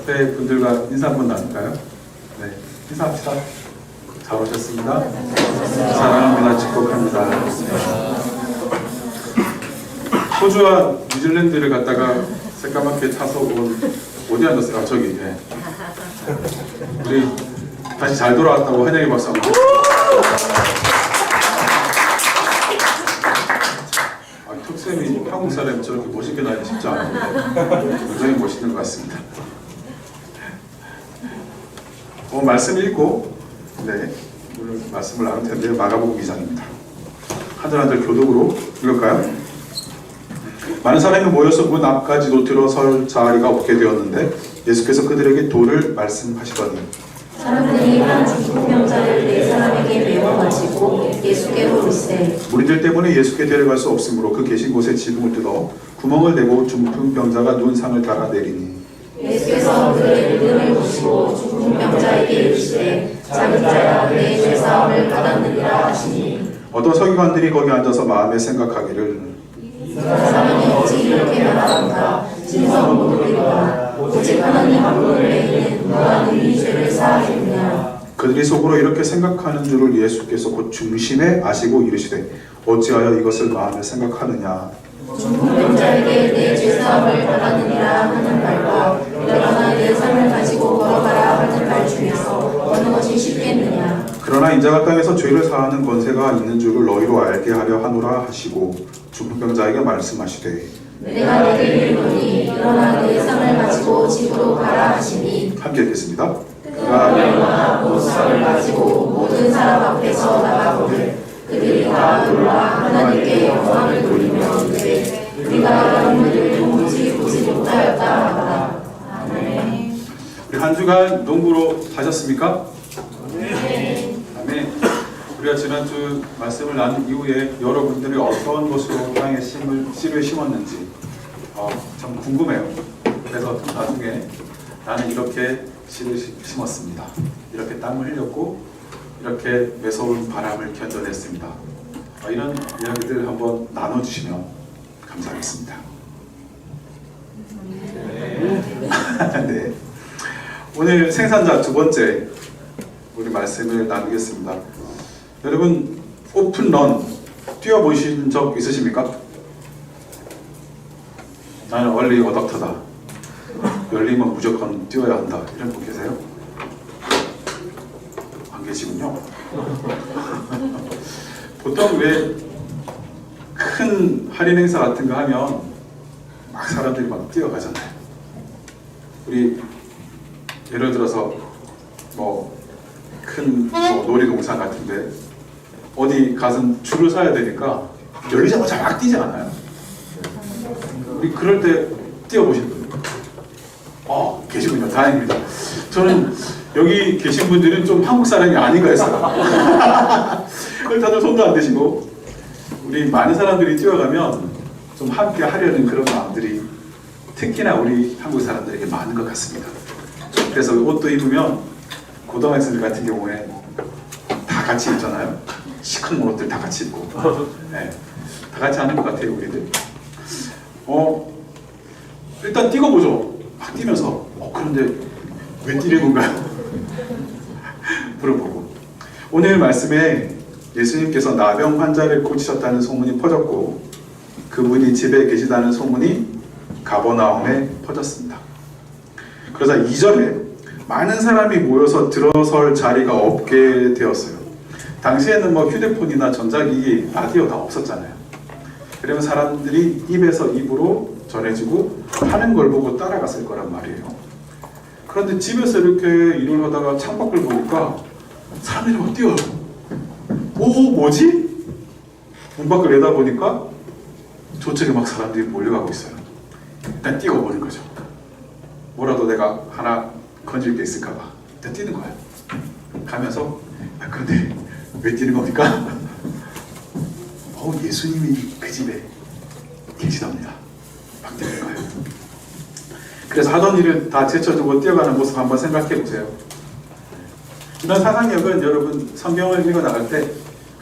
옆에 분들과 인사 한번 나눌까요? 네, 인사합시다. 잘 오셨습니다. 사랑합니다. 축복합니다. 호주와 뉴질랜드를 갔다가 새까맣게 타서 어디 앉았어요? 아, 저기. 네. 우리 다시 잘 돌아왔다고 환영의 박수 한번. 톡쌤이 한국 사람이 저렇게 멋있게 다니기 쉽지 않은데 굉장히 멋있는 것 같습니다. 말씀 읽고 오늘 말씀을 나눌 텐데요. 마가복음 2장입니다. 한절 교독으로 읽을까요? 많은 사람이 모여서 문 앞까지도 들어설 자리가 없게 되었는데 예수께서 그들에게 도를 말씀하시더니 사람들이 한 중풍병자를 네 사람에게 메워 가지고 예수께로 올세 무리들 때문에 예수께 데려갈 수 없으므로 그 계신 곳에 지붕을 뜯어 구멍을 내고 중풍병자가 누운 상을 달아 내리니 예수께서 그들의 믿음을 보시고 중풍병자에게 이르시되 작은 자야 내 죄사함을 받았느니라 하시니 어떤 서기관들이 거기 앉아서 마음에 생각하기를 이 사람이 어찌 이렇게 말하는가 진성 모독이로다 오직 하나님 한 분을 외에는 누가 능히 죄를 사하겠느냐. 그들이 속으로 이렇게 생각하는 줄을 예수께서 곧 중심에 아시고 이르시되 어찌하여 이것을 마음에 생각하느냐. 중풍병자에게 내 죄사함을 받았느니라 하는 말과 일어나 내 삶을 가지고 걸어가라 하는 말 중에서 어느 것이 쉽겠느냐. 그러나 인자가 땅에서 죄를 사하는 권세가 있는 줄을 너희로 알게 하려 하노라 하시고 중풍병자에게 말씀하시되 내가 내게 이르노니 일어나 내 삶을 가지고 집으로 가라 하시니 함께 읽겠습니다. 그가 일어나 보상을 가지고 모든 사람 앞에서 나가거늘 그들이 다 놀라 하나님께 영광을 돌리며 이르되 우리가 이런 일을 도무지 보지 못하였다 하더라. 아멘. 우리 한 주간 농구로 가셨습니까? 네. 아멘. 우리가 지난주 말씀을 나눈 이후에 여러분들이 어떤 것으로 땅에 씨를 심었는지 참 궁금해요. 그래서 나중에 나는 이렇게 씨를 심었습니다. 이렇게 땀을 흘렸고 이렇게 매서운 바람을 견뎌냈습니다. 이런 이야기들 한번 나눠주시면 감사하겠습니다. 네. 오늘 생산자 두 번째 우리 말씀을 나누겠습니다. 여러분 오픈런 뛰어보신 적 있으십니까? 나는 얼리 어답터다. 열리면 무조건 뛰어야 한다. 이런 분 계세요? 안 계시군요. 보통 왜 큰 할인 행사 같은 거 하면 막 사람들이 막 뛰어가잖아요. 우리 예를 들어서 큰 놀이동산 같은데 어디 가서 줄을 서야 되니까 열리자마자 막 뛰지 않아요? 우리 그럴 때 뛰어보신 분 계시군요. 다행입니다. 저는 여기 계신 분들은 좀 한국 사람이 아닌가 했어요. 다들 손도 안 대시고 우리 많은 사람들이 뛰어가면 좀 함께 하려는 그런 마음들이 특히나 우리 한국 사람들에게 많은 것 같습니다. 그래서 옷도 입으면 고등학생들 같은 경우에 다 같이 입잖아요. 시큰 옷들 다 같이 입고 네, 다 같이 하는 것 같아요. 우리들 일단 뛰고 보죠. 막 뛰면서 그런데 왜 뛰는 건가요? 물어보고 오늘 말씀에 예수님께서 나병 환자를 고치셨다는 소문이 퍼졌고 그분이 집에 계시다는 소문이 가버나움에 퍼졌습니다. 그러자 2절에 많은 사람이 모여서 들어설 자리가 없게 되었어요. 당시에는 휴대폰이나 전자기기, 라디오 다 없었잖아요. 그러면 사람들이 입에서 입으로 전해지고 하는 걸 보고 따라갔을 거란 말이에요. 그런데 집에서 이렇게 일을 하다가 창밖을 보니까 사람들이 막 뛰어요. 뭐지? 문 밖을 내다보니까 저쪽에 막 사람들이 몰려가고 있어요. 일단 뛰어보는 거죠. 뭐라도 내가 하나 건질 게 있을까 봐 일단 뛰는 거예요. 가면서 그런데 왜 뛰는 겁니까? 예수님이 그 집에 계시답니다. 막 뛰는 거예요. 그래서 하던 일을 다 제쳐두고 뛰어가는 모습 한번 생각해 보세요. 이런 상상력은 여러분 성경을 읽어 나갈 때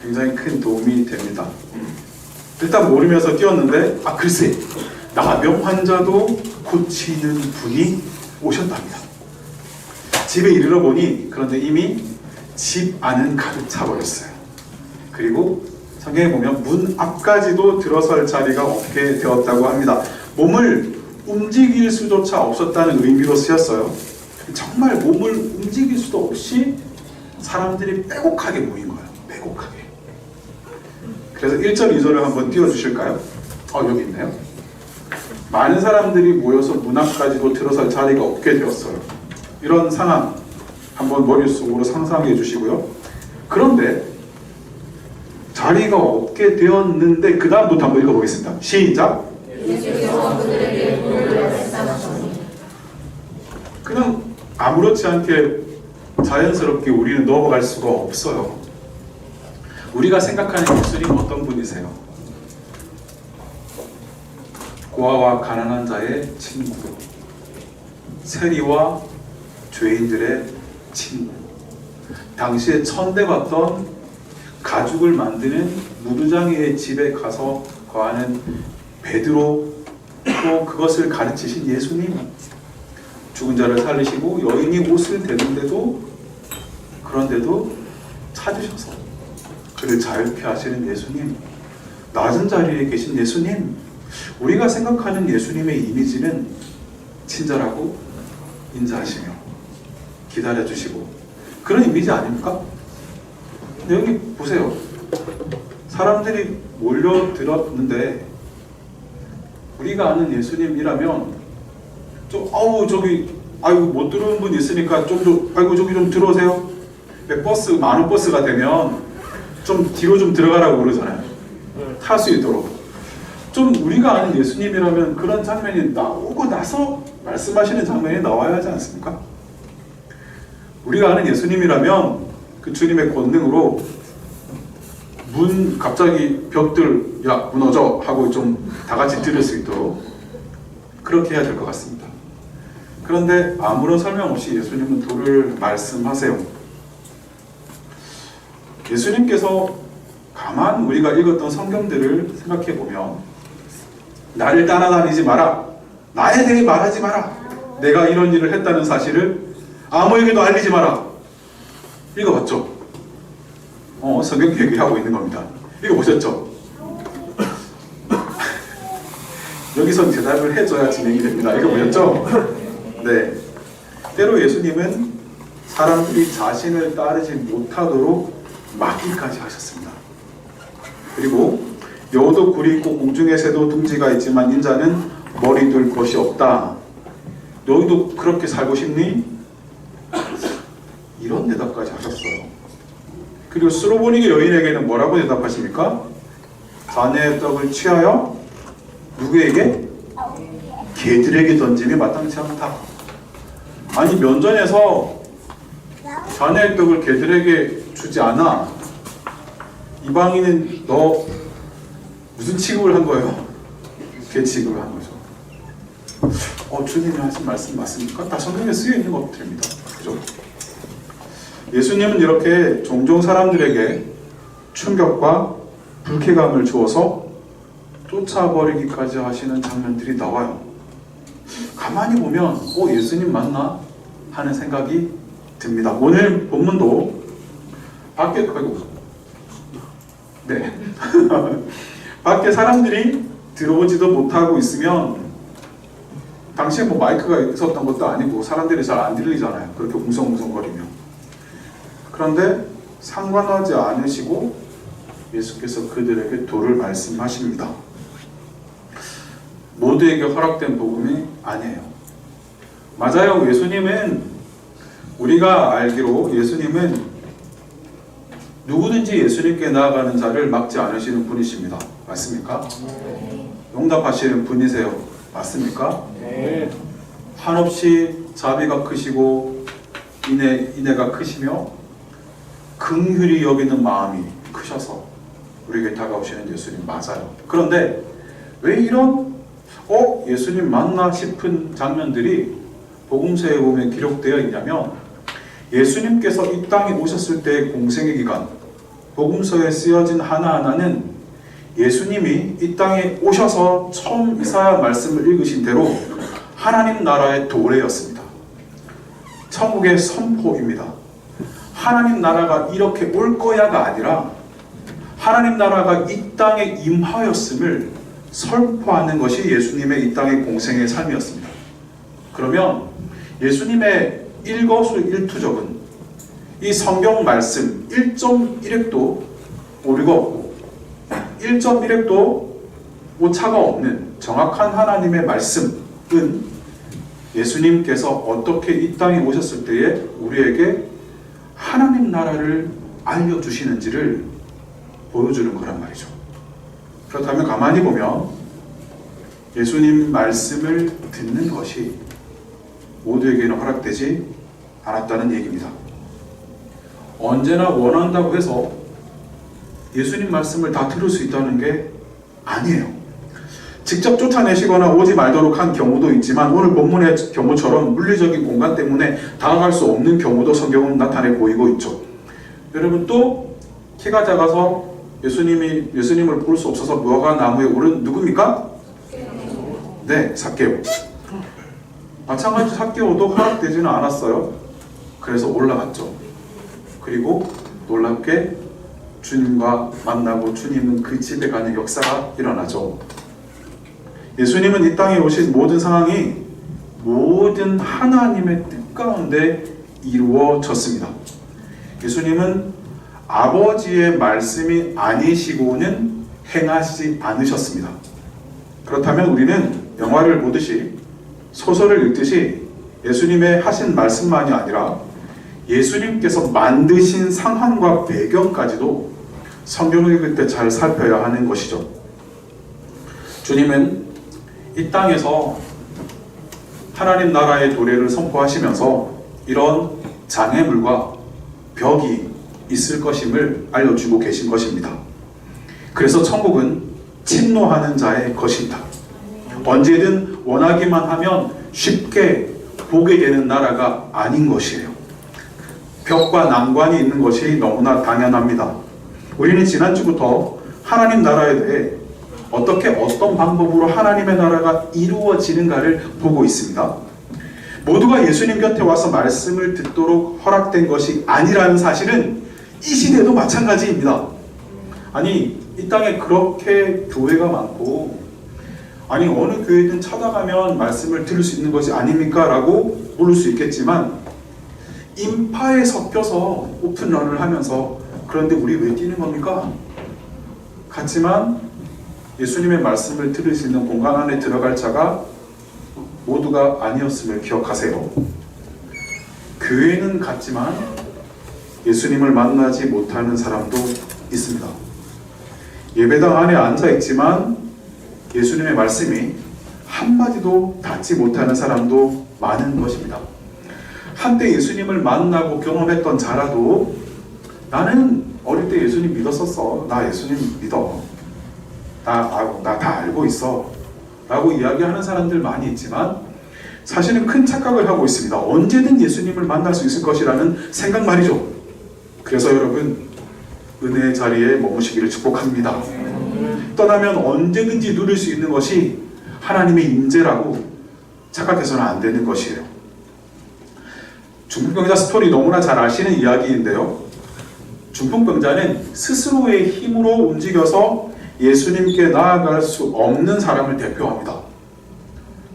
굉장히 큰 도움이 됩니다. 일단 모르면서 뛰었는데 글쎄 나병 환자도 고치는 분이 오셨답니다. 집에 이르러 보니 그런데 이미 집 안은 가득 차버렸어요. 그리고 성경에 보면 문 앞까지도 들어설 자리가 없게 되었다고 합니다. 몸을 움직일 수조차 없었다는 의미로 쓰였어요. 정말 몸을 움직일 수도 없이 사람들이 빼곡하게 모인 거예요. 빼곡하게. 그래서 1절, 2절을 한번 띄워주실까요? 여기 있네요. 많은 사람들이 모여서 문 앞까지도 들어설 자리가 없게 되었어요. 이런 상황 한번 머릿속으로 상상해 주시고요. 그런데 자리가 없게 되었는데 그 다음부터 한번 읽어보겠습니다. 시작. 예수께서 그들에게 문을 말씀하셨으니 그냥 아무렇지 않게 자연스럽게 우리는 넘어갈 수가 없어요. 우리가 생각하는 예수님 어떤 분이세요? 고아와 가난한 자의 친구, 세리와 죄인들의 친구, 당시에 천대받던 가죽을 만드는 무두장이의 집에 가서 거하는 베드로, 또 그것을 가르치신 예수님, 죽은 자를 살리시고 여인이 옷을 대는데도 그런데도 찾으셔서 그를 자유케 하시는 예수님, 낮은 자리에 계신 예수님, 우리가 생각하는 예수님의 이미지는 친절하고 인자하시며 기다려주시고 그런 이미지 아닙니까? 근데 여기 보세요. 사람들이 몰려들었는데 우리가 아는 예수님이라면 좀 못 들어오는 분 있으니까 저기 좀 들어오세요. 버스 많은 버스가 되면 좀 뒤로 좀 들어가라고 그러잖아요. 탈 수 있도록. 좀 우리가 아는 예수님이라면 그런 장면이 나오고 나서 말씀하시는 장면이 나와야 하지 않습니까? 우리가 아는 예수님이라면 그 주님의 권능으로 문 갑자기 벽들 야 무너져 하고 좀 다 같이 들을 수 있도록 그렇게 해야 될 것 같습니다. 그런데 아무런 설명 없이 예수님은 도를 말씀하세요. 예수님께서 가만 우리가 읽었던 성경들을 생각해 보면 나를 따라다니지 마라, 나에 대해 말하지 마라, 내가 이런 일을 했다는 사실을 아무에게도 알리지 마라, 읽어봤죠? 성경 얘기하고 있는 겁니다. 읽어보셨죠? 여기서 대답을 해줘야 진행이 됩니다. 읽어보셨죠? 네. 때로 예수님은 사람들이 자신을 따르지 못하도록 막기까지 하셨습니다. 그리고 여우도 굴이 있고 공중에 새도 둥지가 있지만 인자는 머리 둘 곳이 없다. 너희도 그렇게 살고 싶니? 이런 대답까지 하셨어요. 그리고 스로보니게 여인에게는 뭐라고 대답하십니까? 자네의 떡을 취하여 누구에게? 개들에게 던짐이 마땅치 않다. 아니 면전에서 자네의 떡을 개들에게 주지 않아. 이방인은 너 무슨 취급을 한 거예요? 개 취급을 한 거죠. 주님이 하신 말씀 맞습니까? 다 성경에 쓰여 있는 것들입니다. 그죠? 예수님은 이렇게 종종 사람들에게 충격과 불쾌감을 주어서 쫓아버리기까지 하시는 장면들이 나와요. 가만히 보면 예수님 맞나? 하는 생각이 듭니다. 오늘 본문도 밖에 밖에 사람들이 들어오지도 못하고 있으면 당시에 마이크가 있었던 것도 아니고 사람들이 잘 안 들리잖아요. 그렇게 웅성웅성거리면. 그런데 상관하지 않으시고 예수께서 그들에게 도를 말씀하십니다. 모두에게 허락된 복음이 아니에요. 맞아요. 예수님은 우리가 알기로 예수님은 누구든지 예수님께 나아가는 자를 막지 않으시는 분이십니다. 맞습니까? 용답하시는 분이세요. 맞습니까? 네. 한없이 자비가 크시고 인애가 크시며 긍휼히 여기는 마음이 크셔서 우리에게 다가오시는 예수님 맞아요. 그런데 왜 이런 예수님 맞나 싶은 장면들이 복음서에 보면 기록되어 있냐면 예수님께서 이 땅에 오셨을 때의 공생의 기간 복음서에 쓰여진 하나하나는 예수님이 이 땅에 오셔서 처음 이사야 말씀을 읽으신 대로 하나님 나라의 도래였습니다. 천국의 선포입니다. 하나님 나라가 이렇게 올 거야가 아니라 하나님 나라가 이 땅에 임하였음을 선포하는 것이 예수님의 이 땅의 공생의 삶이었습니다. 그러면 예수님의 일거수일투족은 이 성경 말씀 1.1획도 오류가 없고 1.1획도 오차가 없는 정확한 하나님의 말씀은 예수님께서 어떻게 이 땅에 오셨을 때에 우리에게 하나님 나라를 알려주시는지를 보여주는 거란 말이죠. 그렇다면 가만히 보면 예수님 말씀을 듣는 것이 모두에게는 허락되지 않았다는 얘기입니다. 언제나 원한다고 해서 예수님 말씀을 다 들을 수 있다는 게 아니에요. 직접 쫓아내시거나 오지 말도록 한 경우도 있지만 오늘 본문의 경우처럼 물리적인 공간 때문에 다가갈 수 없는 경우도 성경은 나타내 보이고 있죠. 여러분 또 키가 작아서 예수님을 볼 수 없어서 무화과 나무에 오른 누굽니까? 네, 삭개오. 마찬가지로 삭개오도 허락되지는 않았어요. 그래서 올라갔죠. 그리고 놀랍게 주님과 만나고 주님은 그 집에 가는 역사가 일어나죠. 예수님은 이 땅에 오신 모든 상황이 모든 하나님의 뜻 가운데 이루어졌습니다. 예수님은 아버지의 말씀이 아니시고는 행하시지 않으셨습니다. 그렇다면 우리는 영화를 보듯이 소설을 읽듯이 예수님의 하신 말씀만이 아니라 예수님께서 만드신 상황과 배경까지도 성경을 읽을 때 잘 살펴야 하는 것이죠. 주님은 이 땅에서 하나님 나라의 도래를 선포하시면서 이런 장애물과 벽이 있을 것임을 알려주고 계신 것입니다. 그래서 천국은 침노하는 자의 것이다. 언제든 원하기만 하면 쉽게 보게 되는 나라가 아닌 것이에요. 벽과 난관이 있는 것이 너무나 당연합니다. 우리는 지난주부터 하나님 나라에 대해 어떤 방법으로 하나님의 나라가 이루어지는가를 보고 있습니다. 모두가 예수님 곁에 와서 말씀을 듣도록 허락된 것이 아니라는 사실은 이 시대도 마찬가지입니다. 아니 이 땅에 그렇게 교회가 많고 아니 어느 교회든 찾아가면 말씀을 들을 수 있는 것이 아닙니까? 라고 물을 수 있겠지만 인파에 섞여서 오픈런을 하면서 그런데 우리 왜 뛰는 겁니까? 같지만 예수님의 말씀을 들을 수 있는 공간 안에 들어갈 자가 모두가 아니었음을 기억하세요. 교회는 같지만 예수님을 만나지 못하는 사람도 있습니다. 예배당 안에 앉아 있지만 예수님의 말씀이 한마디도 닿지 못하는 사람도 많은 것입니다. 한때 예수님을 만나고 경험했던 자라도 나는 어릴 때 예수님 믿었었어. 나 예수님 믿어. 나 다 알고 있어. 라고 이야기하는 사람들 많이 있지만 사실은 큰 착각을 하고 있습니다. 언제든 예수님을 만날 수 있을 것이라는 생각 말이죠. 그래서 여러분 은혜의 자리에 머무시기를 축복합니다. 떠나면 언제든지 누릴 수 있는 것이 하나님의 임재라고 착각해서는 안 되는 것이에요. 중풍병자 스토리 너무나 잘 아시는 이야기인데요. 중풍병자는 스스로의 힘으로 움직여서 예수님께 나아갈 수 없는 사람을 대표합니다.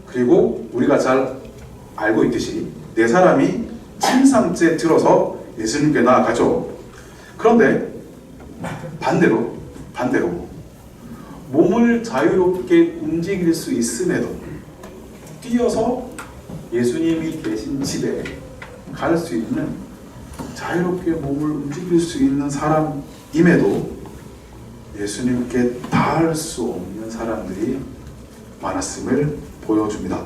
그리고 우리가 잘 알고 있듯이 네 사람이 침상째 들어서 예수님께 나아가죠. 그런데 반대로 몸을 자유롭게 움직일 수 있음에도 뛰어서 예수님이 계신 집에 갈 수 있는 자유롭게 몸을 움직일 수 있는 사람임에도 예수님께 닿을 수 없는 사람들이 많았음을 보여줍니다.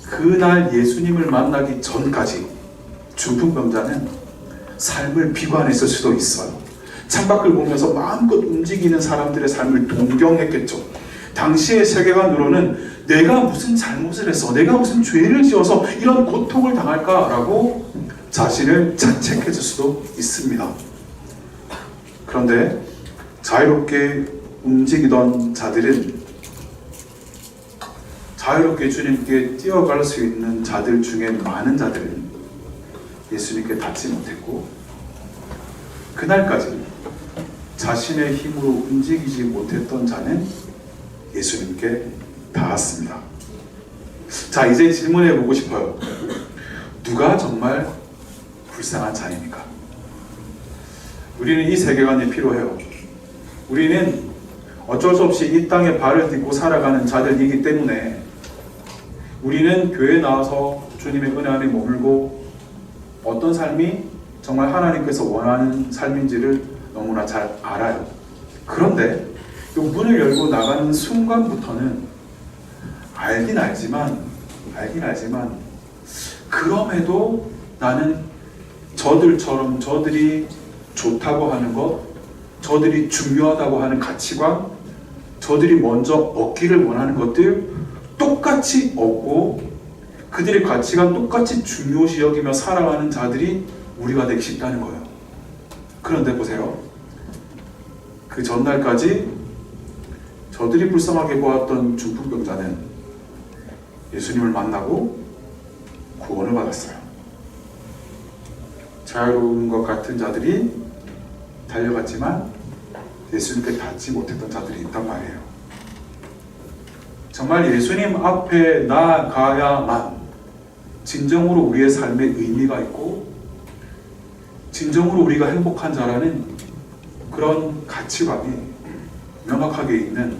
그날 예수님을 만나기 전까지 중풍병자는 삶을 비관했을 수도 있어요. 창밖을 보면서 마음껏 움직이는 사람들의 삶을 동경했겠죠. 당시의 세계관으로는 내가 무슨 잘못을 해서 내가 무슨 죄를 지어서 이런 고통을 당할까라고 자신을 자책했을 수도 있습니다. 그런데 자유롭게 움직이던 자들은 자유롭게 주님께 뛰어갈 수 있는 자들 중에 많은 자들은 예수님께 닿지 못했고 그날까지 자신의 힘으로 움직이지 못했던 자는 예수님께 닿았습니다. 자, 이제 질문해 보고 싶어요. 누가 정말 불쌍한 자입니까? 우리는 이 세계관이 필요해요. 우리는 어쩔 수 없이 이 땅에 발을 딛고 살아가는 자들이기 때문에 우리는 교회에 나와서 주님의 은혜 안에 머물고 어떤 삶이 정말 하나님께서 원하는 삶인지를 너무나 잘 알아요. 그런데 이 문을 열고 나가는 순간부터는 알긴 알지만 그럼에도 나는 저들처럼 저들이 좋다고 하는 것, 저들이 중요하다고 하는 가치관, 저들이 먼저 얻기를 원하는 것들 똑같이 얻고 그들의 가치관 똑같이 중요시 여기며 살아가는 자들이 우리가 되기 쉽다는 거예요. 그런데 보세요. 그 전날까지 저들이 불쌍하게 보았던 중풍병자는 예수님을 만나고 구원을 받았어요. 자유로운 것 같은 자들이 달려갔지만 예수님께 닿지 못했던 자들이 있단 말이에요. 정말 예수님 앞에 나아가야만 진정으로 우리의 삶에 의미가 있고 진정으로 우리가 행복한 자라는 그런 가치관이 명확하게 있는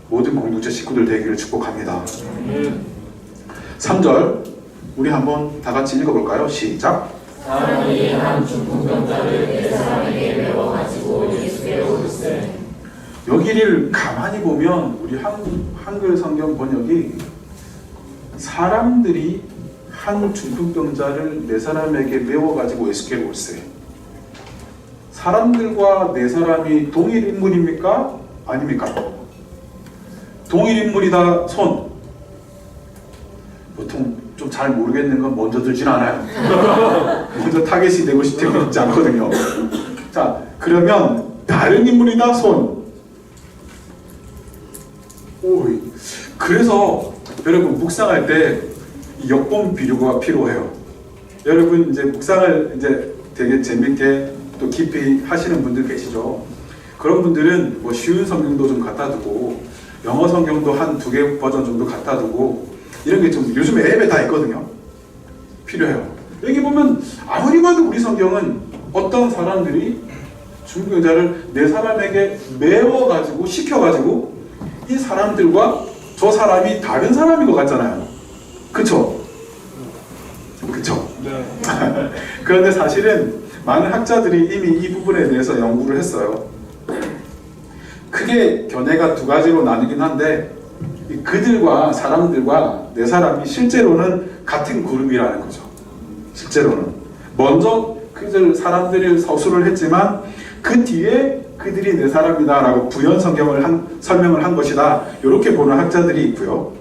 모든 공동체 식구들 되기를 축복합니다. 3절 우리 한번 다 같이 읽어볼까요? 시작. 사람이 한 중풍병자를 네 사람에게 메워가지고 예수께 오르세. 여기를 가만히 보면 우리 한글 성경 번역이 사람들이 한 중풍병자를 네 사람에게 메워가지고 예수께 올세. 사람들과 네 사람이 동일 인물입니까? 아닙니까? 동일 인물이다 손. 보통 좀 잘 모르겠는 건 먼저 들진 않아요. 먼저 타겟이 되고 싶지 않거든요. 자, 그러면 다른 인물이다 손. 오이. 그래서 여러분 묵상할 때 역본 비교가 필요해요. 여러분 이제 묵상을 이제 되게 재밌게 또 깊이 하시는 분들 계시죠. 그런 분들은 뭐 쉬운 성경도 좀 갖다 두고 영어 성경도 한 2개 버전 정도 갖다 두고 이런 게 좀 요즘에 앱에 다 있거든요. 필요해요. 여기 보면 아무리 봐도 우리 성경은 어떤 사람들이 중풍병자를 네 사람에게 메워가지고 시켜가지고 이 사람들과 저 사람이 다른 사람인 것 같잖아요. 그쵸? 그쵸? 네. 그런데 사실은 많은 학자들이 이미 이 부분에 대해서 연구를 했어요. 크게 견해가 2가지로 나뉘긴 한데 그들과 사람들과 네 사람이 실제로는 같은 그룹이라는 거죠. 실제로는 먼저 그들 사람들을 서술을 했지만 그 뒤에 그들이 네 사람이다라고 부연 설명을 한 것이다. 이렇게 보는 학자들이 있고요.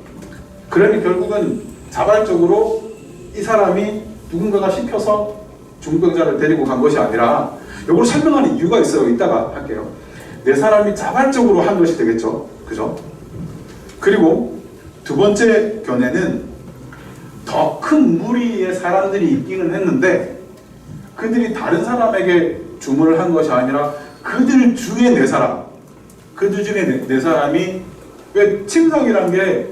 그러니 결국은 자발적으로 이 사람이 누군가가 시켜서 중풍병자를 데리고 간 것이 아니라 이걸 설명하는 이유가 있어요. 이따가 할게요. 네 사람이 자발적으로 한 것이 되겠죠. 그죠? 그리고 2번째 견해는 더 큰 무리의 사람들이 있기는 했는데 그들이 다른 사람에게 주문을 한 것이 아니라 그들 중에 네 사람, 그들 중에 네 사람이, 왜 침상이란 게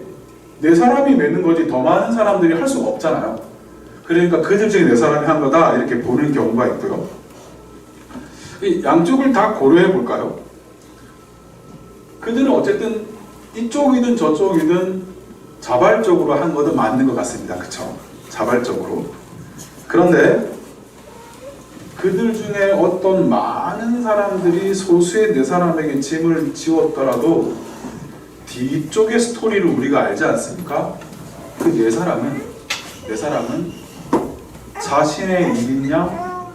네 사람이 맺는 거지 더 많은 사람들이 할 수가 없잖아요. 그러니까 그들 중에 네 사람이 한 거다 이렇게 보는 경우가 있고요. 이 양쪽을 다 고려해 볼까요? 그들은 어쨌든 이쪽이든 저쪽이든 자발적으로 한 것은 맞는 것 같습니다. 그쵸? 자발적으로. 그런데 그들 중에 어떤 많은 사람들이 소수의 네 사람에게 짐을 지웠더라도 뒤쪽의 스토리를 우리가 알지 않습니까? 그 네 사람은 자신의 일이냐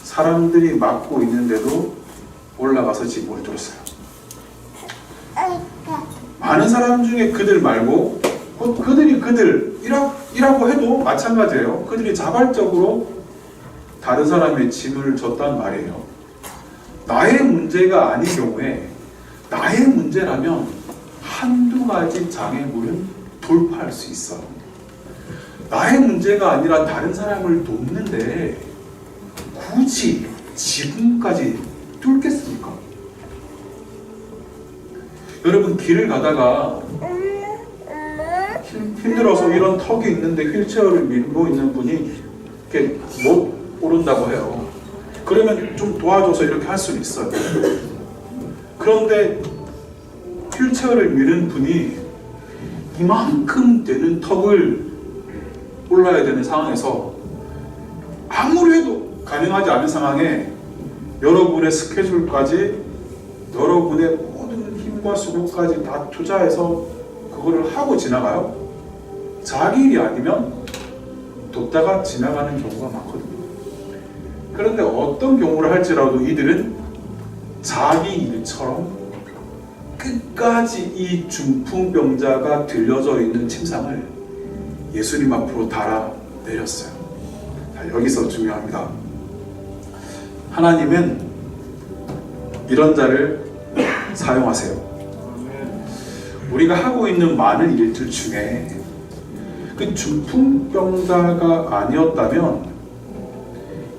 사람들이 맡고 있는데도 올라가서 짐을 줬어요. 많은 사람 중에 그들 말고 그들이 그들이라고 해도 마찬가지예요. 그들이 자발적으로 다른 사람의 짐을 졌단 말이에요. 나의 문제가 아닌 경우에 나의 문제라면 한두 가지 장애물은 돌파할 수 있어요. 나의 문제가 아니라 다른 사람을 돕는데 굳이 지붕까지 뚫겠습니까? 여러분, 길을 가다가 힘들어서 이런 턱이 있는데 휠체어를 밀고 있는 분이 이렇게 못 오른다고 해요. 그러면 좀 도와줘서 이렇게 할 수는 있어요. 그런데 휠체어를 미는 분이 이만큼 되는 턱을 올라야 되는 상황에서 아무리 해도 가능하지 않은 상황에 여러분의 스케줄까지, 여러분의 모든 힘과 수고까지 다 투자해서 그거를 하고 지나가요? 자기 일이 아니면 돕다가 지나가는 경우가 많거든요. 그런데 어떤 경우를 할지라도 이들은 자기 일처럼 끝까지 이 중풍병자가 들려져 있는 침상을 예수님 앞으로 달아내렸어요. 자, 여기서 중요합니다. 하나님은 이런 자를 사용하세요. 우리가 하고 있는 많은 일들 중에 그 중풍병자가 아니었다면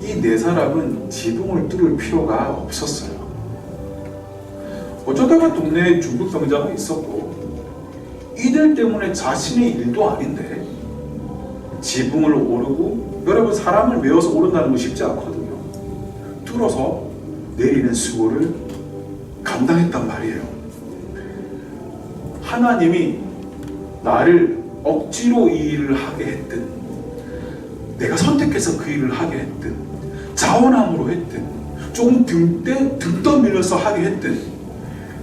이 네 사람은 지붕을 뚫을 필요가 없었어요. 어쩌다가 동네에 중풍병자가 있었고 이들 때문에 자신의 일도 아닌데 지붕을 오르고, 여러분 사람을 메워서 오른다는 거 쉽지 않거든요. 뚫어서 내리는 수고를 감당했단 말이에요. 하나님이 나를 억지로 이 일을 하게 했든, 내가 선택해서 그 일을 하게 했든, 자원함으로 했든, 조금 등 떠밀려서 하게 했든,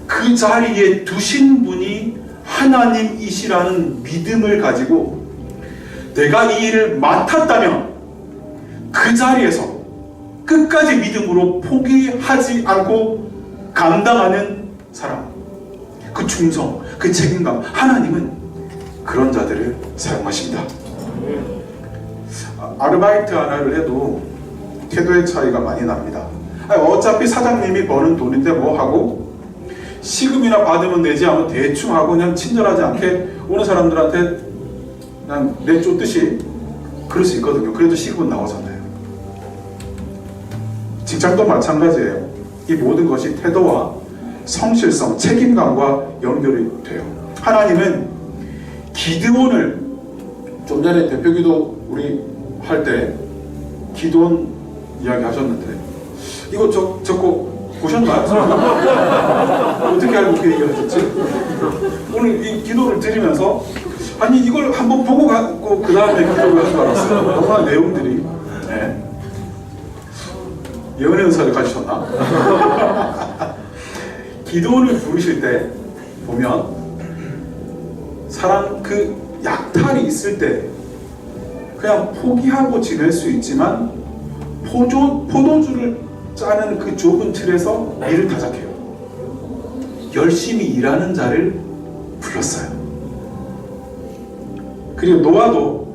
그 자리에 두신 분이 하나님이시라는 믿음을 가지고 내가 이 일을 맡았다면 그 자리에서 끝까지 믿음으로 포기하지 않고 감당하는 사람, 그 충성, 그 책임감, 하나님은 그런 자들을 사용하십니다. 아르바이트 하나를 해도 태도의 차이가 많이 납니다. 어차피 사장님이 버는 돈인데 뭐 하고, 시급이나 받으면 내지 않으면 대충 하고 그냥 친절하지 않게 오는 사람들한테 그냥 내쫓듯이 그럴 수 있거든요. 그래도 시급은 나오잖아요. 직장도 마찬가지예요. 이 모든 것이 태도와 성실성, 책임감과 연결이 돼요. 하나님은 기드온을, 좀 전에 대표기도 우리 할 때 기드온 이야기 하셨는데 이거 적고 보셨나요? 어떻게 알고 그 얘기를 하셨지? 오늘 이 기도를 드리면서 아니 이걸 한번 보고 가고 그 다음에 기도를 한 줄 알았어요. 너무나 내용들이. 네. 예언의 은사를 가지셨나? 기도를 부르실 때 보면 사람 그 약탈이 있을 때 그냥 포기하고 지낼 수 있지만 포도주를 짜는 그 좁은 틀에서 일을 다작해요. 열심히 일하는 자를 불렀어요. 그리고 노아도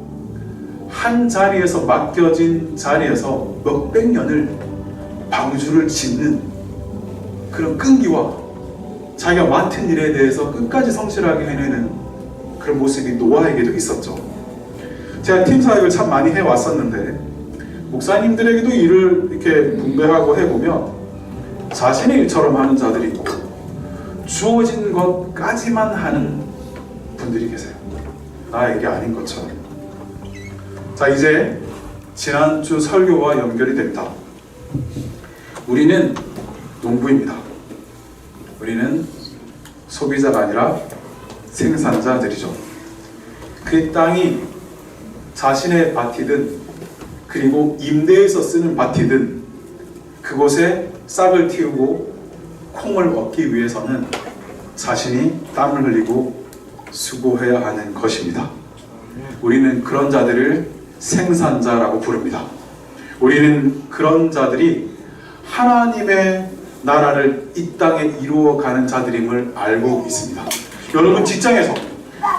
한 자리에서 맡겨진 자리에서 몇백 년을 방주를 짓는 그런 끈기와 자기가 맡은 일에 대해서 끝까지 성실하게 해내는 그런 모습이 노아에게도 있었죠. 제가 팀 사역을 참 많이 해왔었는데 목사님들에게도 일을 이렇게 분배하고 해보면 자신의 일처럼 하는 자들이 있고 주어진 것까지만 하는 분들이 계세요. 나에게 아닌 것처럼. 자, 이제 지난주 설교와 연결이 됩니다. 우리는 농부입니다. 우리는 소비자가 아니라 생산자들이죠. 그 땅이 자신의 밭이든 그리고 임대해서 쓰는 밭이든 그곳에 싹을 틔우고 콩을 얻기 위해서는 자신이 땀을 흘리고 수고해야 하는 것입니다. 우리는 그런 자들을 생산자라고 부릅니다. 우리는 그런 자들이 하나님의 나라를 이 땅에 이루어가는 자들임을 알고 있습니다. 여러분 직장에서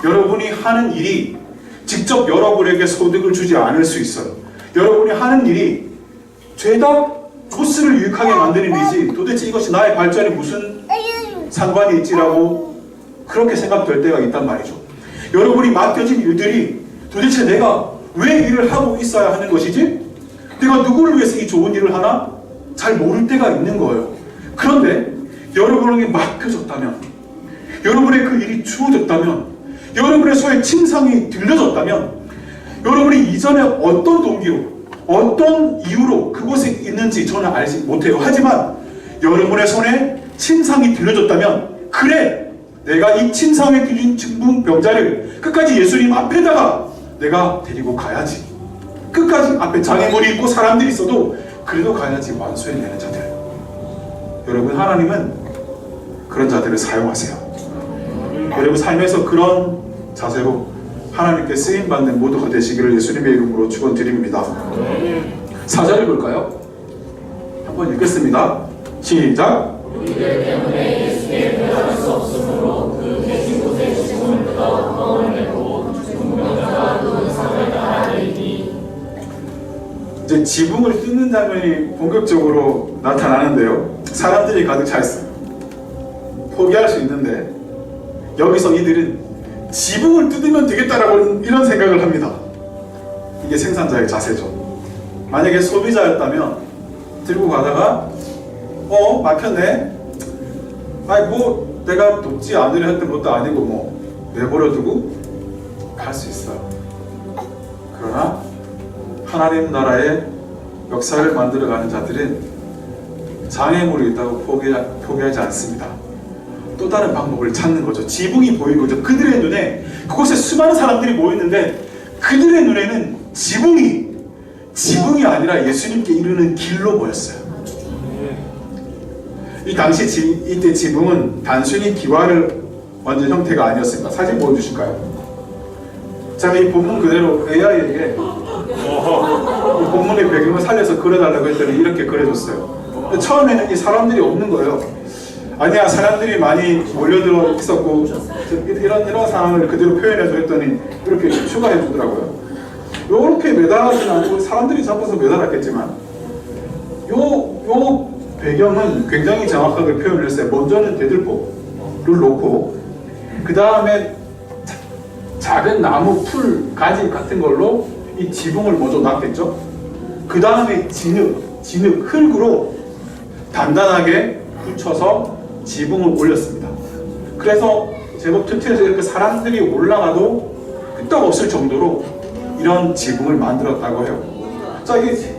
여러분이 하는 일이 직접 여러분에게 소득을 주지 않을 수 있어요. 여러분이 하는 일이 죄다 보스를 유익하게 만드는 일이지 도대체 이것이 나의 발전에 무슨 상관이 있지라고 그렇게 생각될 때가 있단 말이죠. 여러분이 맡겨진 일들이 도대체 내가 왜 일을 하고 있어야 하는 것이지? 내가 누구를 위해서 이 좋은 일을 하나? 잘 모를 때가 있는 거예요. 그런데 여러분에게 맡겨졌다면, 여러분의 그 일이 주어졌다면, 여러분의 소에 침상이 들려졌다면, 여러분이 이전에 어떤 동기로, 어떤 이유로 그곳에 있는지 저는 알지 못해요. 하지만 여러분의 손에 침상이 들려졌다면, 그래, 내가 이 침상에 들린 중풍병자를 끝까지 예수님 앞에다가 내가 데리고 가야지. 끝까지 앞에 장애물이 있고 사람들이 있어도 그래도 가야지. 완수해내는 자들. 여러분, 하나님은 그런 자들을 사용하세요. 여러분 삶에서 그런 자세로 하나님께 쓰임받는 모두가 되시기를 예수님의 이름으로 축원드립니다. 4절을 볼까요? 한번 읽겠습니다. 시작. 우리들 때문에 예수께 배달할 수 없으므로 그 계신 곳에 죽음을 뜯어 구멍을 내고 중풍병자가 그 의상을 따라다니니. 이제 지붕을 뜯는 장면이 본격적으로 나타나는데요. 사람들이 가득 차 있어요. 포기할 수 있는데 여기서 이들은 지붕을 뜯으면 되겠다라고 이런 생각을 합니다. 이게 생산자의 자세죠. 만약에 소비자였다면 들고 가다가 막혔네. 아니 뭐 내가 돕지 않으려 했던 것도 아니고 뭐 내버려두고 갈 수 있어요. 그러나 하나님 나라의 역사를 만들어가는 자들은 장애물이 있다고 포기하지 않습니다. 또 다른 방법을 찾는 거죠. 지붕이 보인 거죠. 그들의 눈에 그곳에 수많은 사람들이 모였는데 그들의 눈에는 지붕이 아니라 예수님께 이르는 길로 보였어요. 이 당시 이때 지붕은 단순히 기와를 만든 형태가 아니었습니다. 사진 보여주실까요? 제가 이 본문 그대로 AI에게 이 본문의 배경을 살려서 그려달라고 했더니 이렇게 그려줬어요. 근데 처음에는 이 사람들이 없는 거예요. 아니야, 사람들이 많이 몰려들어 있었고 이런 상황을 그대로 표현해줘 했더니 이렇게 추가해 주더라고요. 요렇게 매달하진 않고 사람들이 잡아서 매달았겠지만 요 배경은 굉장히 정확하게 표현을 했어요. 먼저는 대들보를 놓고 그 다음에 작은 나무 풀 가지 같은 걸로 이 지붕을 먼저 놨겠죠. 그 다음에 진흙 흙으로 단단하게 붙여서 지붕을 올렸습니다. 그래서 제법 튼튼해서 이렇게 사람들이 올라가도 끄떡없을 정도로 이런 지붕을 만들었다고 해요. 자, 이게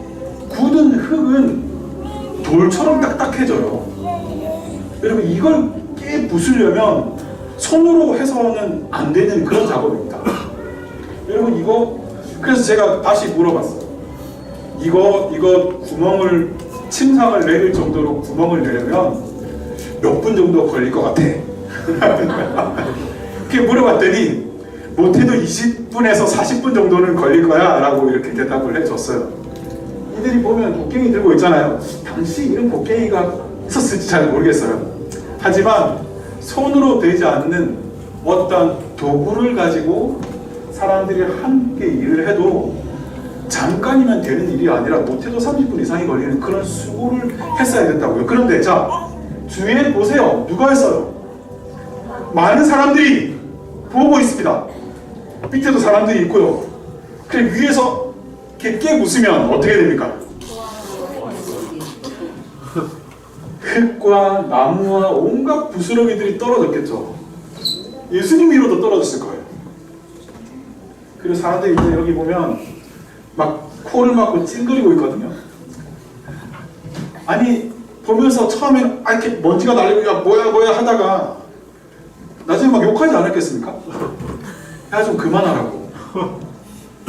굳은 흙은 돌처럼 딱딱해져요. 여러분, 이걸 깨 부수려면 손으로 해서는 안 되는 그런 작업입니다. 여러분, 이거 그래서 제가 다시 물어봤어요. 이거 구멍을 침상을 내릴 정도로 구멍을 내려면 몇 분 정도 걸릴 것 같아? 그렇게 물어봤더니 못해도 20분에서 40분 정도는 걸릴 거야 라고 이렇게 대답을 해줬어요. 이들이 보면 곡괭이 들고 있잖아요. 당시 이런 곡괭이가 있었을지 잘 모르겠어요. 하지만 손으로 되지 않는 어떤 도구를 가지고 사람들이 함께 일을 해도 잠깐이면 되는 일이 아니라 못해도 30분 이상이 걸리는 그런 수고를 했어야 된다고요. 그런데 자, 주위에 보세요. 누가 했어요? 많은 사람들이 보고 있습니다. 밑에도 사람들이 있고요. 그래 위에서 깨 부수면 어떻게 됩니까? 흙과 나무와 온갖 부스러기들이 떨어졌겠죠. 예수님 위로도 떨어졌을 거예요. 그리고 사람들이 이제 여기 보면 막 코를 막고 찡그리고 있거든요. 아니 보면서 처음엔 이렇게 먼지가 날리고 야 뭐야 하다가 나중에 막 욕하지 않았겠습니까? 야 좀 그만하라고.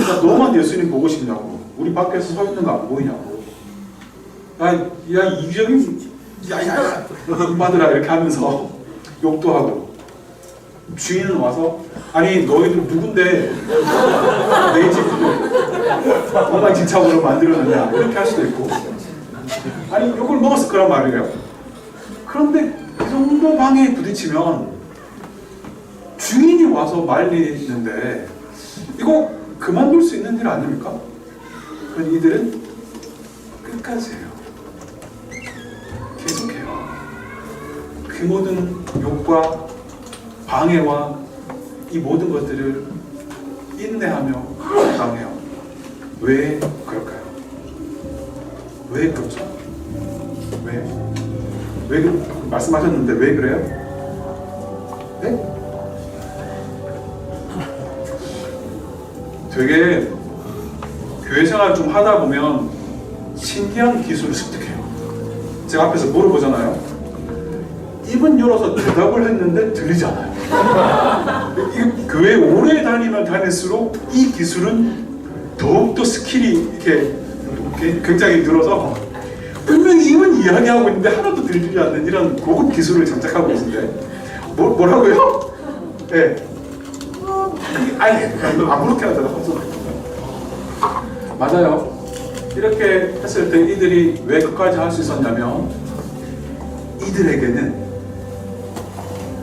야 너만 예수님 보고 싶냐고. 우리 밖에서 서 있는 거 안 보이냐고. 야 이기적인 야야야 받으라 이렇게 하면서 욕도 하고. 주인은 와서 아니 너희들 누군데 내 집을 엉망진창으로 만들어놨냐 이렇게 할 수도 있고 아니 욕을 먹었을 거란 말이에요. 그런데 그 정도 방해에 부딪히면 주인이 와서 말리는데 이거 그만둘 수 있는 일 아닙니까? 그런 이들은 끝까지 해요. 계속해요. 그 모든 욕과 방해와 이 모든 것들을 인내하며 감당해요. 왜 그럴까요? 왜 그렇죠? 왜? 말씀하셨는데 왜 그래요? 네? 되게 교회 생활 좀 하다 보면 신기한 기술을 습득해요. 제가 앞에서 물어보잖아요. 입은 열어서 대답을 했는데 들리지 않아요. 이 교회 오래 다니면 다닐수록 이 기술은 더욱더 스킬이 이렇게 굉장히 늘어서 분명히 입은 이야기하고 있는데 하나도 들리지 않는 이런 고급 기술을 장착하고 계신데 뭐라고요? 네. 아니 아무렇게 하더라고요. 맞아요. 이렇게 했을 때 이들이 왜 끝까지 할 수 있었냐면 이들에게는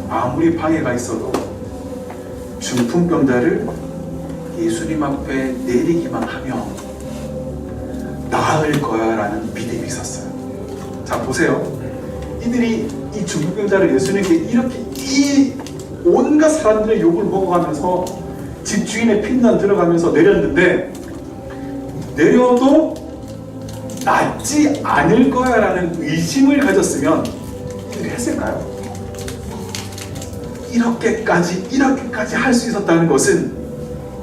아무리 방해가 있어도 중풍병자를 예수님 앞에 내리기만 하면 나을 거야 라는 믿음이 있었어요. 자 보세요. 이들이 이 중풍병자를 예수님께 이렇게 이 온갖 사람들의 욕을 먹어가면서 집주인의 핀단 들어가면서 내렸는데 내려도 낫지 않을 거야 라는 의심을 가졌으면 이들이 했을까요? 이렇게까지 할 수 있었다는 것은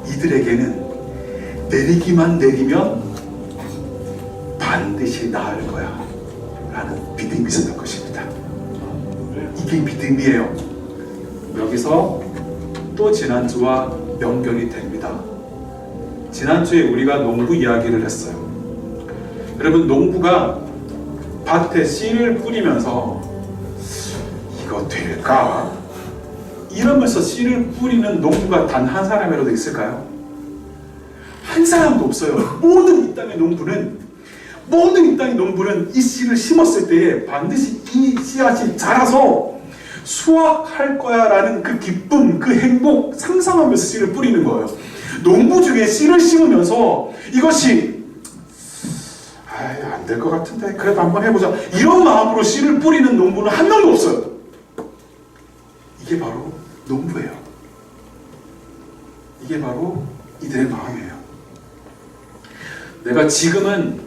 이들에게는 내리기만 내리면 반드시 나을 거야 라는 믿음이 있었던 것입니다. 이게 믿음이에요. 여기서 또 지난주와 연결이 됩니다. 지난주에 우리가 농부 이야기를 했어요. 여러분 농부가 밭에 씨를 뿌리면서 이거 될까? 이러면서 씨를 뿌리는 농부가 단 한 사람이라도 있을까요? 한 사람도 없어요. 모든 이 땅의 농부는 이 씨를 심었을 때에 반드시 이 씨앗이 자라서 수확할 거야 라는 그 기쁨, 그 행복 상상하면서 씨를 뿌리는 거예요. 농부 중에 씨를 심으면서 이것이 안 될 것 같은데 그래도 한번 해보자 이런 마음으로 씨를 뿌리는 농부는 한 명도 없어요. 이게 바로 농부예요. 이게 바로 이들의 마음이에요. 내가 지금은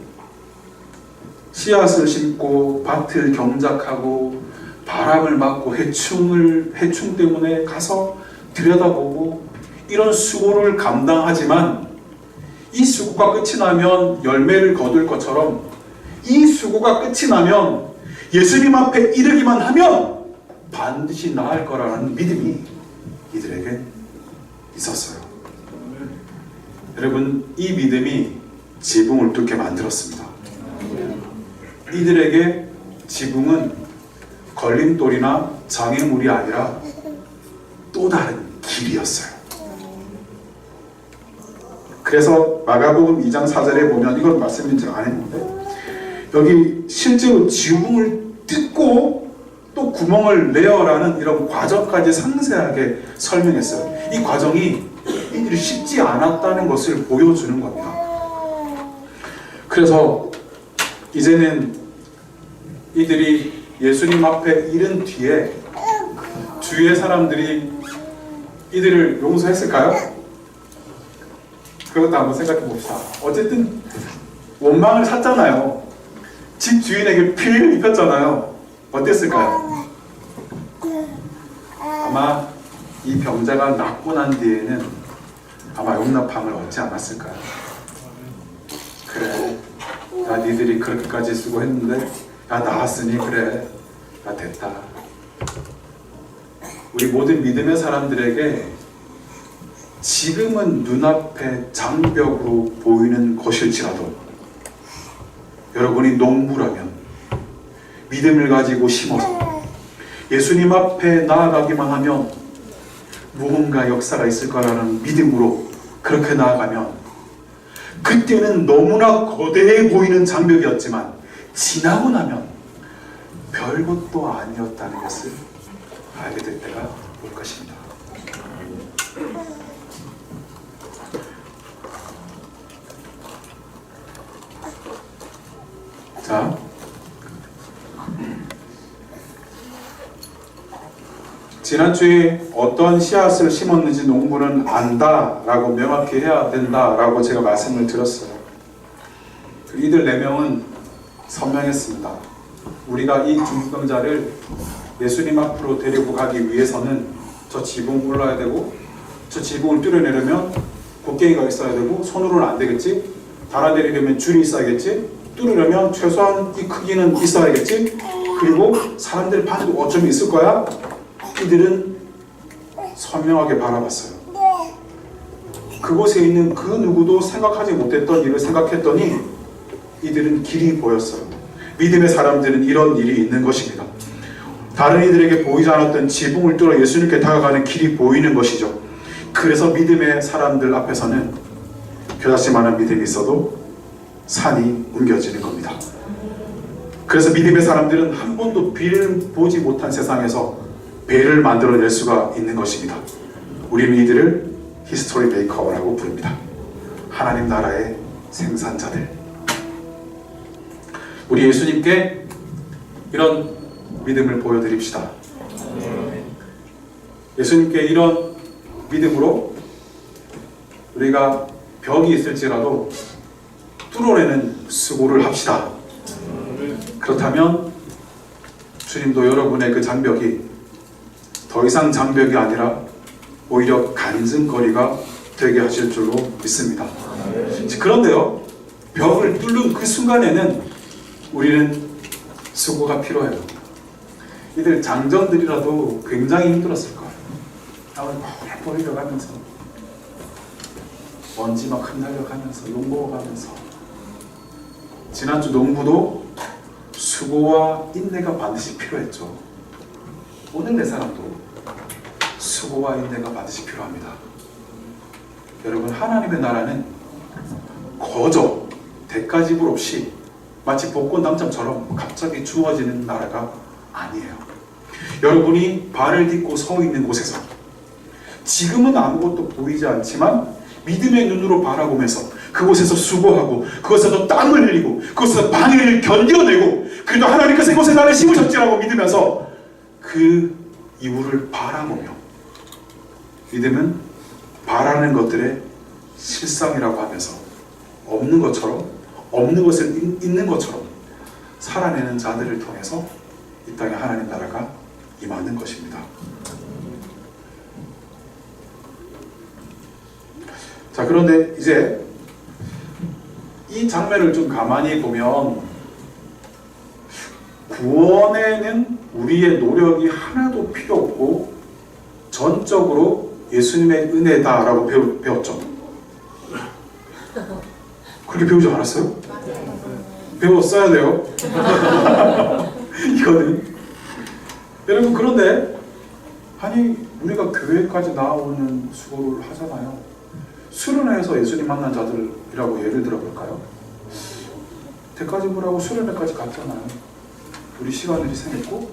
씨앗을 심고 밭을 경작하고 바람을 맞고 해충 때문에 가서 들여다보고 이런 수고를 감당하지만 이 수고가 끝이 나면 열매를 거둘 것처럼 이 수고가 끝이 나면 예수님 앞에 이르기만 하면 반드시 나을 거라는 믿음이 이들에게 있었어요. 여러분 이 믿음이 지붕을 뚫게 만들었습니다. 이들에게 지붕은 걸림돌이나 장애물이 아니라 또 다른 길이었어요. 그래서 마가복음 2장 4절에 보면 이건 말씀인 줄 안 했는데 여기 실제로 지붕을 뜯고 또 구멍을 내어라는 이런 과정까지 상세하게 설명했어요. 이 과정이 이들이 쉽지 않았다는 것을 보여주는 겁니다. 그래서 이제는 이들이 예수님 앞에 이른 뒤에 주위의 사람들이 이들을 용서했을까요? 그것도 한번 생각해 봅시다. 어쨌든 원망을 샀잖아요. 집 주인에게 피해를 입혔잖아요. 어땠을까요? 아마 이 병자가 낫고 난 뒤에는 아마 용납함을 얻지 않았을까요? 그래, 야 니들이 그렇게까지 수고했는데 야 나았으니 그래, 야 됐다. 우리 모든 믿음의 사람들에게 지금은 눈앞에 장벽으로 보이는 것일지라도 여러분이 농부라면 믿음을 가지고 심어서 예수님 앞에 나아가기만 하면 무언가 역사가 있을 거라는 믿음으로 그렇게 나아가면 그때는 너무나 거대해 보이는 장벽이었지만 지나고 나면 별것도 아니었다는 것을 알게 될 때가 올 것입니다. 자, 지난주에 어떤 씨앗을 심었는지 농부는 안다라고 명확히 해야 된다라고 제가 말씀을 드렸어요. 이들 4명은 선명했습니다. 우리가 이 중풍병자를 예수님 앞으로 데리고 가기 위해서는 저 지붕 올라야 되고, 저 지붕을 뚫어내려면 곡괭이가 있어야 되고, 손으로는 안 되겠지, 달아내리려면 줄이 있어야겠지, 뚫으려면 최소한 이 크기는 있어야겠지, 그리고 사람들 반도 어쩌면 있을 거야. 이들은 선명하게 바라봤어요. 그곳에 있는 그 누구도 생각하지 못했던 일을 생각했더니 이들은 길이 보였어요. 믿음의 사람들은 이런 일이 있는 것입니다. 다른 이들에게 보이지 않았던 지붕을 뚫어 예수님께 다가가는 길이 보이는 것이죠. 그래서 믿음의 사람들 앞에서는 겨자씨만한 믿음이 있어도 산이 옮겨지는 겁니다. 그래서 믿음의 사람들은 한 번도 비를 보지 못한 세상에서 배를 만들어낼 수가 있는 것입니다. 우리는 이들을 히스토리 메이커라고 부릅니다. 하나님 나라의 생산자들. 우리 예수님께 이런 믿음을 보여드립시다. 예수님께 이런 믿음으로 우리가 벽이 있을지라도 뚫어내는 수고를 합시다. 그렇다면 주님도 여러분의 그 장벽이 더 이상 장벽이 아니라 오히려 간증거리가 되게 하실 줄로 믿습니다. 그런데요, 벽을 뚫는 그 순간에는 우리는 수고가 필요해요. 이들 장정들이라도 굉장히 힘들었을 거예요. 땀을 펄펄 흘려가면서, 먼지 막 흩날려가면서, 욕 먹어가면서. 지난주 농부도 수고와 인내가 반드시 필요했죠. 오늘 내 사람도 수고와 인내가 반드시 필요합니다. 여러분, 하나님의 나라는 거저 대가지불 없이 마치 복권 당첨처럼 갑자기 주어지는 나라가 아니에요. 여러분이 발을 딛고 서 있는 곳에서 지금은 아무것도 보이지 않지만 믿음의 눈으로 바라보면서 그곳에서 수고하고, 그곳에서 땀을 흘리고, 그곳에서 방해를 견뎌내고, 그래도 하나님께서 이곳에 나를 심으셨지라고 믿으면서 그 이유를 바라보며, 믿음은 바라는 것들의 실상이라고 하면서 없는 것처럼, 없는 것을 있는 것처럼 살아내는 자들을 통해서 이 땅에 하나님 나라가 임하는 것입니다. 자, 그런데 이제 이 장면을 좀 가만히 보면 구원에는 우리의 노력이 하나도 필요 없고 전적으로 예수님의 은혜다라고 배웠죠. 그렇게 배우지 않았어요? 배웠어야 돼요. 이거는. 여러분, 그런데 아니 우리가 교회까지 나오는 수고를 하잖아요. 수련회에서 예수님 만난 자들이라고 예를 들어볼까요? 대가지불하고 수련회까지 갔잖아요. 우리 시간을 희생했고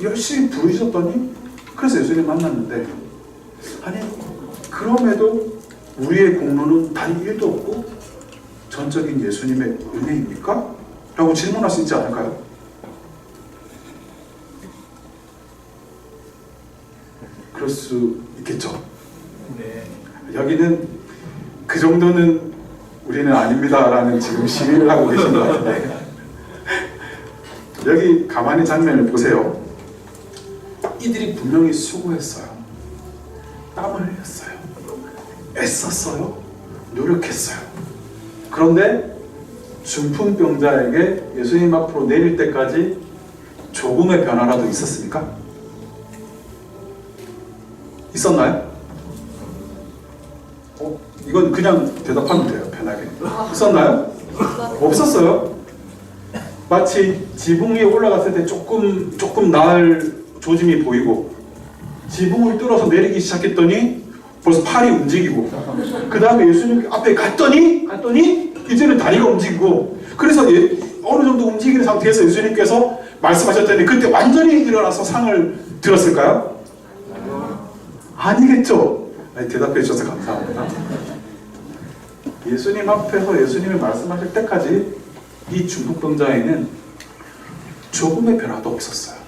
열심히 부르셨더니 그래서 예수님 만났는데, 아니 그럼에도 우리의 공로는 단 1도 없고 전적인 예수님의 은혜입니까? 라고 질문할 수 있지 않을까요? 그럴 수 있겠죠. 네. 여기는 그 정도는 우리는 아닙니다 라는 지금 시위를 하고 계신 것 같은데, 여기 가만히 장면을 보세요. 이들이 분명히 수고했어요. 땀을 흘렸어요. 애썼어요. 노력했어요. 그런데 중풍병자에게 예수님 앞으로 내릴 때까지 조금의 변화라도 있었습니까? 있었나요? 이건 그냥 대답하면 돼요. 편하게. 있었나요? 없었어요. 마치 지붕 위에 올라갔을 때 조금 나을 조짐이 보이고, 지붕을 뚫어서 내리기 시작했더니 벌써 팔이 움직이고, 그 다음에 예수님 앞에 갔더니 이제는 다리가 움직이고, 그래서 어느 정도 움직이는 상태에서 예수님께서 말씀하셨더니 그때 완전히 일어나서 상을 들었을까요? 아니겠죠. 대답해 주셔서 감사합니다. 예수님 앞에서 예수님이 말씀하실 때까지 이 중풍병자에는 조금의 변화도 없었어요.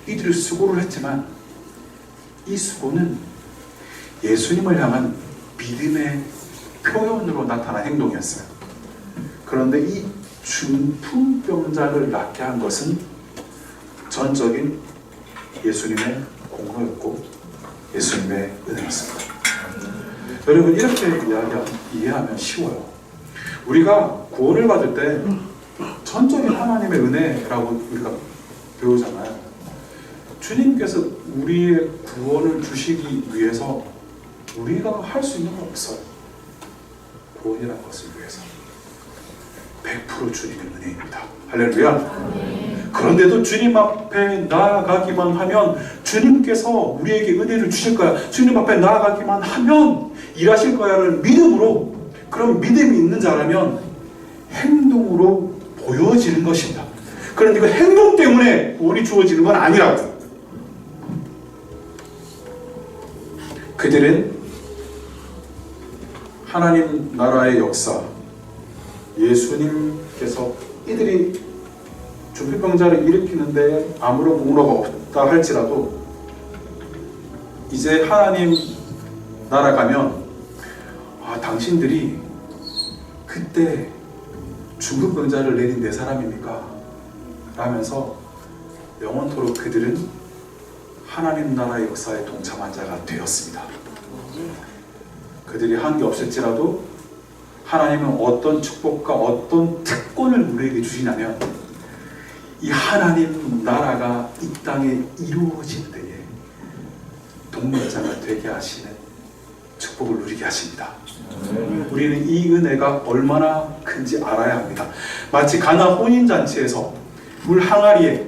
이들이 수고를 했지만 이 수고는 예수님을 향한 믿음의 표현으로 나타난 행동이었어요. 그런데 이 중풍병자를 낫게 한 것은 전적인 예수님의 공로였고 예수님의 은혜였습니다. 여러분, 이렇게 이해하면 쉬워요. 우리가 구원을 받을 때 전적인 하나님의 은혜라고 우리가 배우잖아요. 주님께서 우리의 구원을 주시기 위해서 우리가 할 수 있는 건 없어요. 구원이라는 것을 위해서 100% 주님의 은혜입니다. 할렐루야. 그런데도 주님 앞에 나아가기만 하면 주님께서 우리에게 은혜를 주실 거야, 주님 앞에 나아가기만 하면 일하실 거야를 믿음으로, 그럼 믿음이 있는 자라면 행동으로 보여지는 것입니다. 그런데 그 행동 때문에 구원이 주어지는 건 아니라고. 그들은 하나님 나라의 역사, 예수님께서 이들이 중풍병자를 일으키는데 아무런 공로가 없다 할지라도 이제 하나님 나라 가면 당신들이 그때 중풍병자를 내린 내 사람입니까? 라면서 영원토록 그들은 하나님 나라의 역사에 동참한 자가 되었습니다. 그들이 한 게 없을지라도 하나님은 어떤 축복과 어떤 특권을 우리에게 주시냐면 이 하나님 나라가 이 땅에 이루어질 때에 동력자가 되게 하시는 축복을 누리게 하십니다. 우리는 이 은혜가 얼마나 큰지 알아야 합니다. 마치 가나 혼인잔치에서 물 항아리에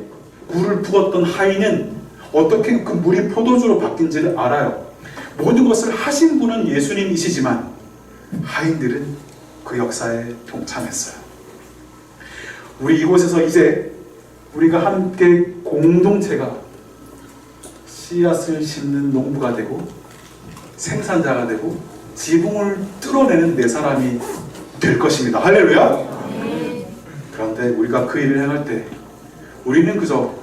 물을 부었던 하인은 어떻게 그 물이 포도주로 바뀐지를 알아요. 모든 것을 하신 분은 예수님이시지만 하인들은 그 역사에 동참했어요. 우리 이곳에서 이제 우리가 함께 공동체가 씨앗을 심는 농부가 되고 생산자가 되고 지붕을 뚫어내는 네 사람이 될 것입니다. 할렐루야. 그런데 우리가 그 일을 행할 때 우리는 그저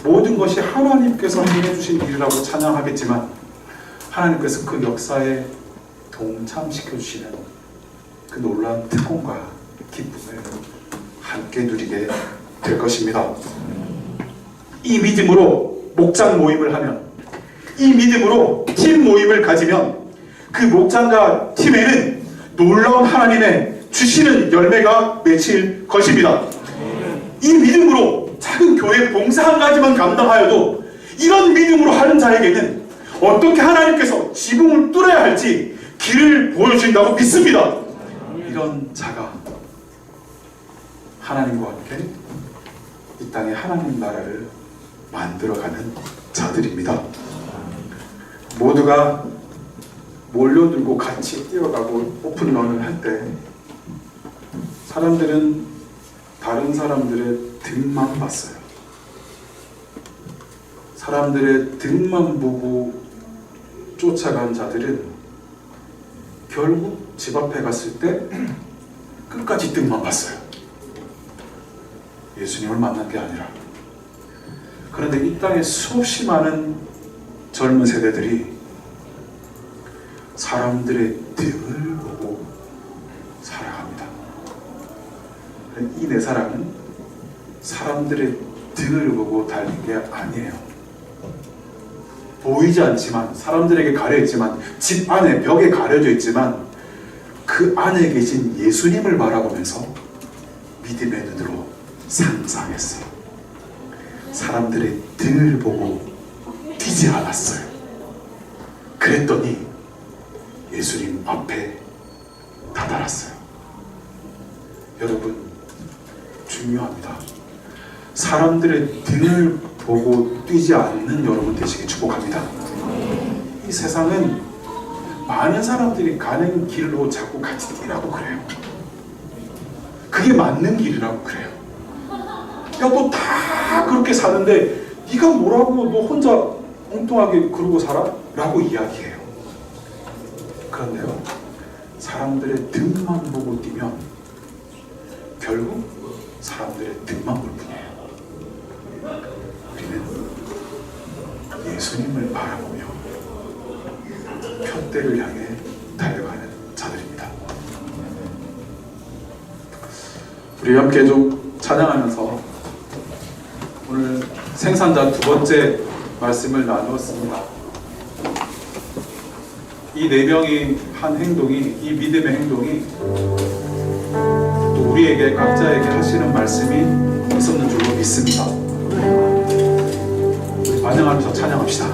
모든 것이 하나님께서 해주신 일이라고 찬양하겠지만 하나님께서 그 역사에 동참시켜 주시는 그 놀라운 특권과 기쁨을 함께 누리게 될 것입니다. 이 믿음으로 목장 모임을 하면, 이 믿음으로 팀 모임을 가지면 그 목장과 팀에는 놀라운 하나님의 주시는 열매가 맺힐 것입니다. 이 믿음으로 작은 교회 봉사 한 가지만 감당하여도 이런 믿음으로 하는 자에게는 어떻게 하나님께서 지붕을 뚫어야 할지 길을 보여주신다고 믿습니다. 이런 자가 하나님과 함께 이 땅에 하나님 나라를 만들어가는 자들입니다. 모두가 몰려들고 같이 뛰어가고 오픈런을 할 때 사람들은 다른 사람들의 등만 봤어요. 사람들의 등만 보고 쫓아간 자들은 결국 집 앞에 갔을 때 끝까지 등만 봤어요. 예수님을 만난 게 아니라. 그런데 이 땅에 수없이 많은 젊은 세대들이 사람들의 등을 보고 살아갑니다. 이 네 사람은 사람들의 등을 보고 달린 게 아니에요. 보이지 않지만, 사람들에게 가려있지만, 집 안에 벽에 가려져 있지만 그 안에 계신 예수님을 바라보면서 믿음의 눈으로 상상했어요. 사람들의 등을 보고 뛰지 않았어요. 그랬더니 예수님 앞에 다다랐어요. 여러분, 중요합니다. 사람들의 등을 보고 뛰지 않는 여러분 되시길 축복합니다. 이 세상은 많은 사람들이 가는 길로 자꾸 같이 뛰라고 그래요. 그게 맞는 길이라고 그래요. 야, 너 다 그렇게 사는데 네가 뭐라고 너 혼자 엉뚱하게 그러고 살아? 라고 이야기해요. 그런데요, 사람들의 등만 보고 뛰면 결국 사람들의 등만 볼 뿐이에요. 우리는 예수님을 바라보며 표대를 향해 달려가는 자들입니다. 우리 함께 좀 찬양하면서 오늘 생산자 두 번째 말씀을 나누었습니다. 이 네 명이 한 행동이, 이 믿음의 행동이 또 우리에게 각자에게 하시는 말씀이 있었는 줄로 믿습니다. 우리 반응하면서 찬양합시다.